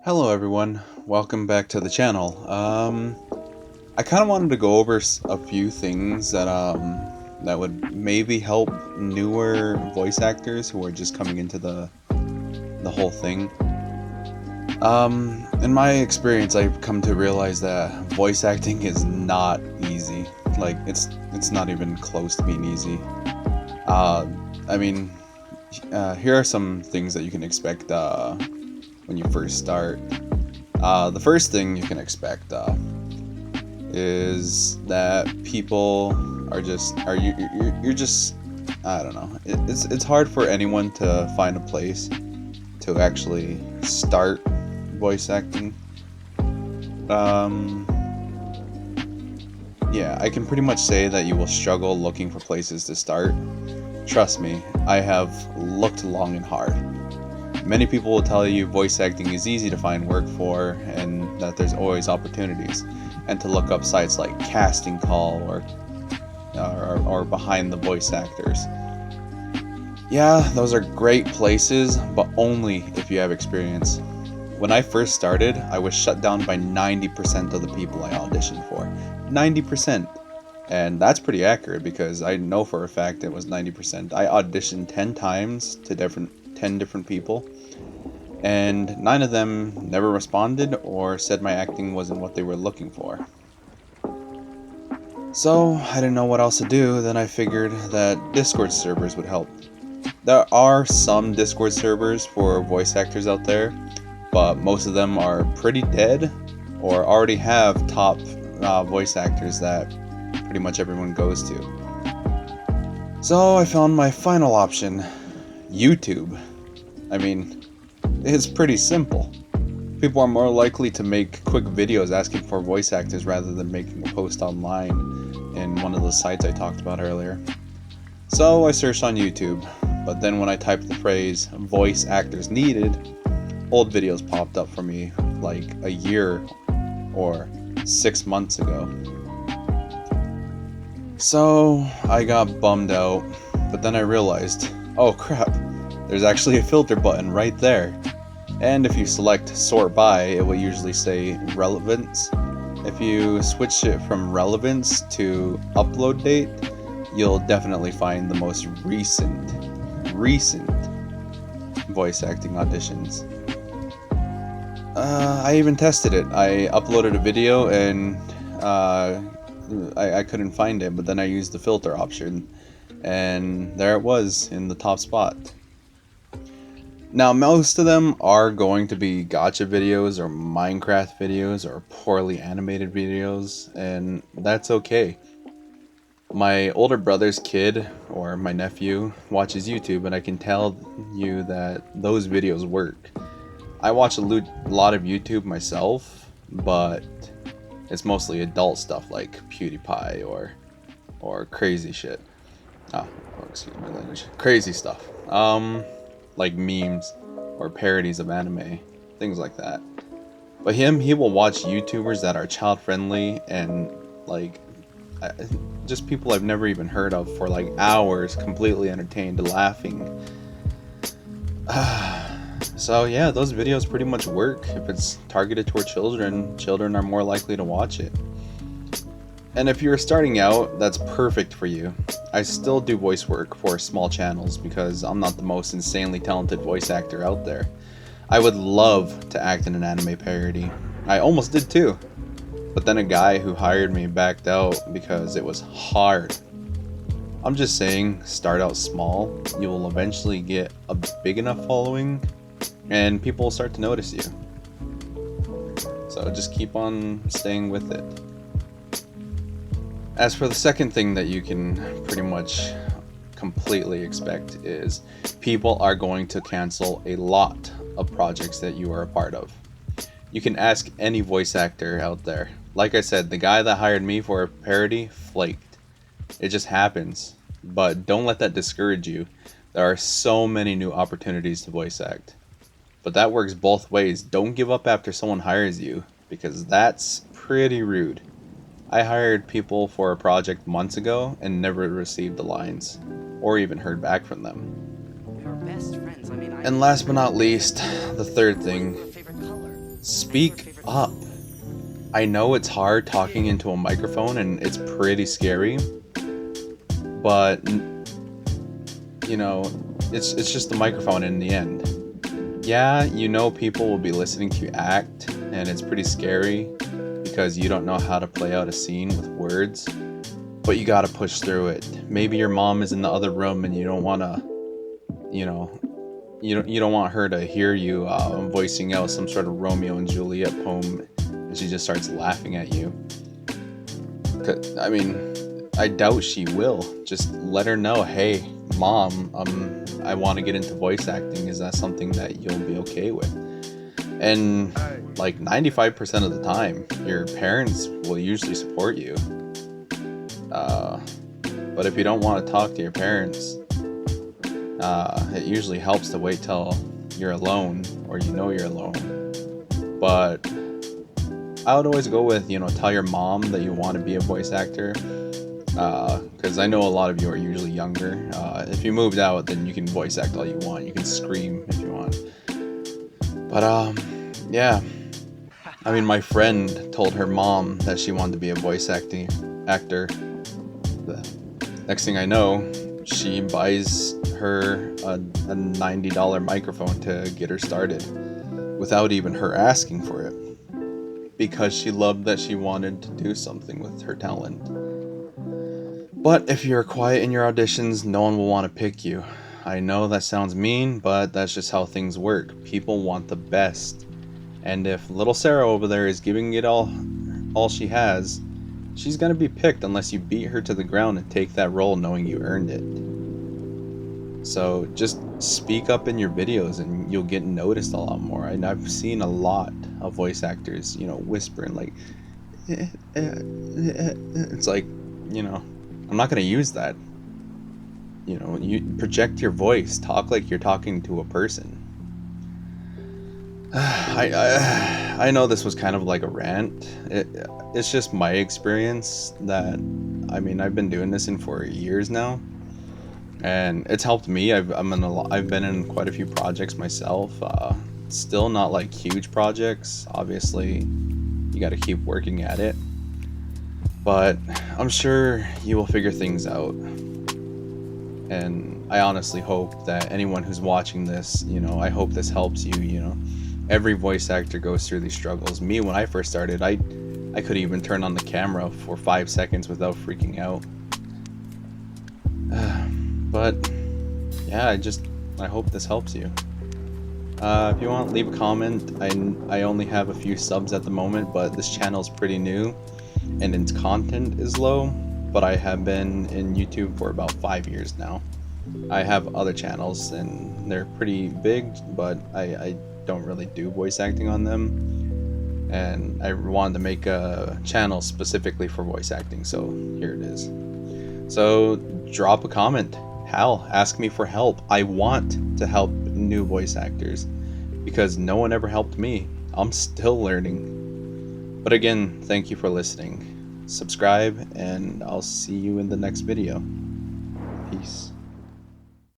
Hello everyone, welcome back to the channel. I kind of wanted to go over a few things that would maybe help newer voice actors who are just coming into the whole thing. In my experience, I've come to realize that voice acting is not easy. Like it's not even close to being easy. Uh, I mean, Here are some things that you can expect when you first start. The first thing you can expect is that people you're just, I don't know. It's hard for anyone to find a place to actually start voice acting. Um, yeah, I can pretty much say that you will struggle looking for places to start. Trust me, I have looked long and hard. Many people will tell you voice acting is easy to find work for and that there's always opportunities, and to look up sites like Casting Call or Behind the Voice Actors. Yeah, those are great places, but only if you have experience. When I first started, I was shut down by 90% of the people I auditioned for. 90%. And that's pretty accurate because I know for a fact it was 90%. I auditioned 10 times to 10 different people, and 9 of them never responded or said my acting wasn't what they were looking for. So I didn't know what else to do, then I figured that Discord servers would help. There are some Discord servers for voice actors out there, but most of them are pretty dead or already have top voice actors that pretty much everyone goes to. So I found my final option, YouTube. I mean, it's pretty simple. People are more likely to make quick videos asking for voice actors rather than making a post online in one of the sites I talked about earlier. So I searched on YouTube, but then when I typed the phrase voice actors needed, old videos popped up for me like a year or 6 months ago. So I got bummed out, but then I realized, oh crap, there's actually a filter button right there. And if you select sort by, it will usually say relevance. If you switch it from relevance to upload date, you'll definitely find the most recent voice acting auditions. I even tested it. I uploaded a video and I couldn't find it, but then I used the filter option, and there it was in the top spot. Now, most of them are going to be gacha videos or Minecraft videos or poorly animated videos, and that's okay. My older brother's kid, or my nephew, watches YouTube, and I can tell you that those videos work. I watch a lot of YouTube myself, but it's mostly adult stuff like PewDiePie or crazy shit. Excuse my language. Crazy stuff. Like memes or parodies of anime, things like that. But he will watch YouTubers that are child friendly and like just people I've never even heard of for like hours, completely entertained, laughing. So yeah, those videos pretty much work. If it's targeted toward children, children are more likely to watch it. And if you're starting out, that's perfect for you. I still do voice work for small channels because I'm not the most insanely talented voice actor out there. I would love to act in an anime parody. I almost did too. But then a guy who hired me backed out because it was hard. I'm just saying, start out small. You will eventually get a big enough following and people will start to notice you. So just keep on staying with it. As for the second thing that you can pretty much completely expect is people are going to cancel a lot of projects that you are a part of. You can ask any voice actor out there. Like I said, the guy that hired me for a parody flaked. It just happens. But don't let that discourage you. There are so many new opportunities to voice act. But that works both ways. Don't give up after someone hires you, because that's pretty rude. I hired people for a project months ago and never received the lines, or even heard back from them. We are best friends. And last but not least, the third thing, Speak up. I know it's hard talking into a microphone and it's pretty scary, but you know, it's just the microphone in the end. Yeah, you know people will be listening to you act, and it's pretty scary because you don't know how to play out a scene with words, but you gotta push through it. Maybe your mom is in the other room and you don't wanna, you know, you don't want her to hear you voicing out some sort of Romeo and Juliet poem, and she just starts laughing at you. I mean, I doubt she will. Just let her know, hey, mom, I want to get into voice acting. Is that something that you'll be okay with? And like 95% of the time, your parents will usually support you. But if you don't want to talk to your parents, it usually helps to wait till you're alone or you know you're alone. But I would always go with, tell your mom that you want to be a voice actor. Because I know a lot of you are usually younger. If you moved out, then you can voice act all you want. You can scream if you want. But yeah. I mean, my friend told her mom that she wanted to be a voice actor. The next thing I know, she buys her a $90 microphone to get her started without even her asking for it, because she loved that she wanted to do something with her talent. But if you're quiet in your auditions, no one will want to pick you. I know that sounds mean, but that's just how things work. People want the best. And if little Sarah over there is giving it all she has, she's gonna be picked unless you beat her to the ground and take that role knowing you earned it. So just speak up in your videos and you'll get noticed a lot more. And I've seen a lot of voice actors, whispering like, it's like, I'm not going to use that. You project your voice, talk like you're talking to a person. I know this was kind of like a rant. It's just my experience that, I've been doing this for years now, and it's helped me. I've been in quite a few projects myself. Still not like huge projects. Obviously, you got to keep working at it. But I'm sure you will figure things out. And I honestly hope that anyone who's watching this, I hope this helps you. Every voice actor goes through these struggles. Me, when I first started, I couldn't even turn on the camera for 5 seconds without freaking out. But yeah, I hope this helps you. If you want, leave a comment. I only have a few subs at the moment, but this channel is pretty new and its content is low, but I have been in YouTube for about 5 years now. I have other channels and they're pretty big, but I don't really do voice acting on them, and I wanted to make a channel specifically for voice acting, so here it is. So drop a comment. Hell, ask me for help. I want to help new voice actors because no one ever helped me. I'm still learning. But again, thank you for listening. Subscribe, and I'll see you in the next video. Peace.